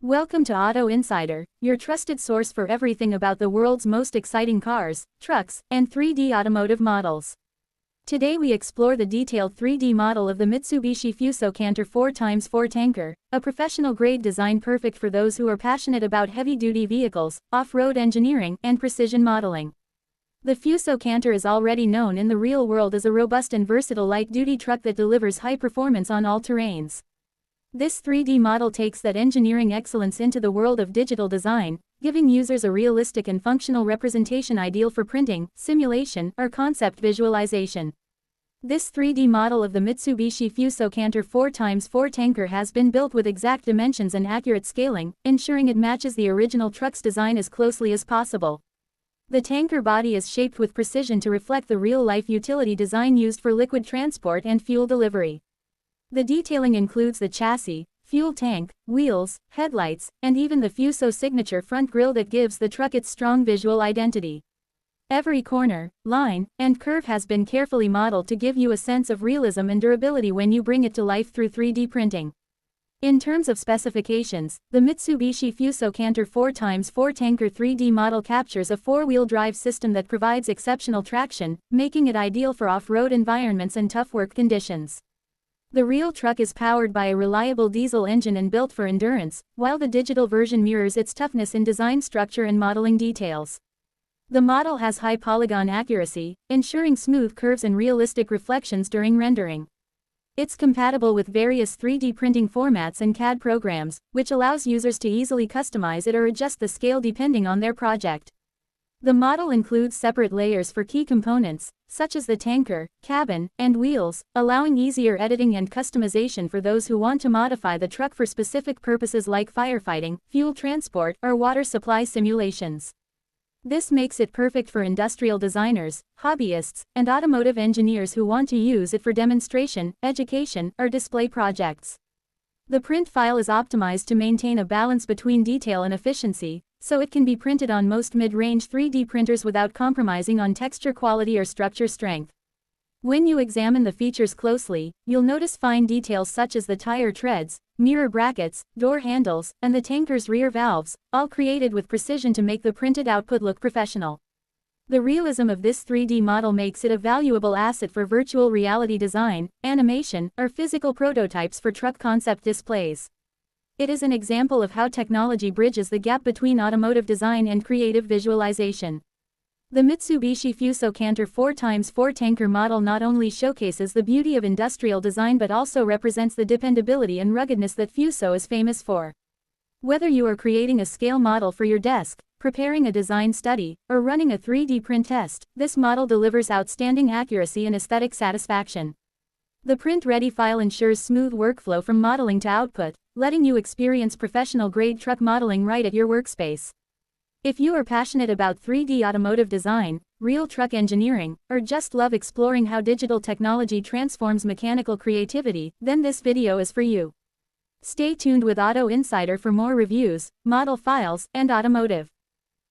Welcome to Auto Insider, your trusted source for everything about the world's most exciting cars, trucks, and 3D automotive models. Today we explore the detailed 3D model of the Mitsubishi Fuso Canter 4x4 tanker, a professional-grade design perfect for those who are passionate about heavy-duty vehicles, off-road engineering, and precision modeling. The Fuso Canter is already known in the real world as a robust and versatile light-duty truck that delivers high performance on all terrains. This 3D model takes that engineering excellence into the world of digital design, giving users a realistic and functional representation ideal for printing, simulation, or concept visualization. This 3D model of the Mitsubishi Fuso Canter 4x4 tanker has been built with exact dimensions and accurate scaling, ensuring it matches the original truck's design as closely as possible. The tanker body is shaped with precision to reflect the real-life utility design used for liquid transport and fuel delivery. The detailing includes the chassis, fuel tank, wheels, headlights, and even the Fuso signature front grille that gives the truck its strong visual identity. Every corner, line, and curve has been carefully modeled to give you a sense of realism and durability when you bring it to life through 3D printing. In terms of specifications, the Mitsubishi Fuso Canter 4x4 tanker 3D model captures a four-wheel drive system that provides exceptional traction, making it ideal for off-road environments and tough work conditions. The real truck is powered by a reliable diesel engine and built for endurance, while the digital version mirrors its toughness in design structure and modeling details. The model has high polygon accuracy, ensuring smooth curves and realistic reflections during rendering. It's compatible with various 3D printing formats and CAD programs, which allows users to easily customize it or adjust the scale depending on their project. The model includes separate layers for key components, such as the tanker, cabin, and wheels, allowing easier editing and customization for those who want to modify the truck for specific purposes like firefighting, fuel transport, or water supply simulations. This makes it perfect for industrial designers, hobbyists, and automotive engineers who want to use it for demonstration, education, or display projects. The print file is optimized to maintain a balance between detail and efficiency, so it can be printed on most mid-range 3D printers without compromising on texture quality or structure strength. When you examine the features closely, you'll notice fine details such as the tire treads, mirror brackets, door handles, and the tanker's rear valves, all created with precision to make the printed output look professional. The realism of this 3D model makes it a valuable asset for virtual reality design, animation, or physical prototypes for truck concept displays. It is an example of how technology bridges the gap between automotive design and creative visualization. The Mitsubishi Fuso Canter 4x4 tanker model not only showcases the beauty of industrial design but also represents the dependability and ruggedness that Fuso is famous for. Whether you are creating a scale model for your desk, preparing a design study, or running a 3D print test, this model delivers outstanding accuracy and aesthetic satisfaction. The print-ready file ensures smooth workflow from modeling to output, letting you experience professional-grade truck modeling right at your workspace. If you are passionate about 3D automotive design, real truck engineering, or just love exploring how digital technology transforms mechanical creativity, then this video is for you. Stay tuned with Auto Insider for more reviews, model files, and automotive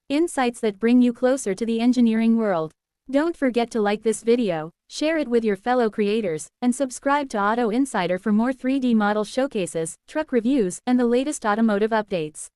insights that bring you closer to the engineering world. Don't forget to like this video, share it with your fellow creators, and subscribe to Auto Insider for more 3D model showcases, truck reviews, and the latest automotive updates.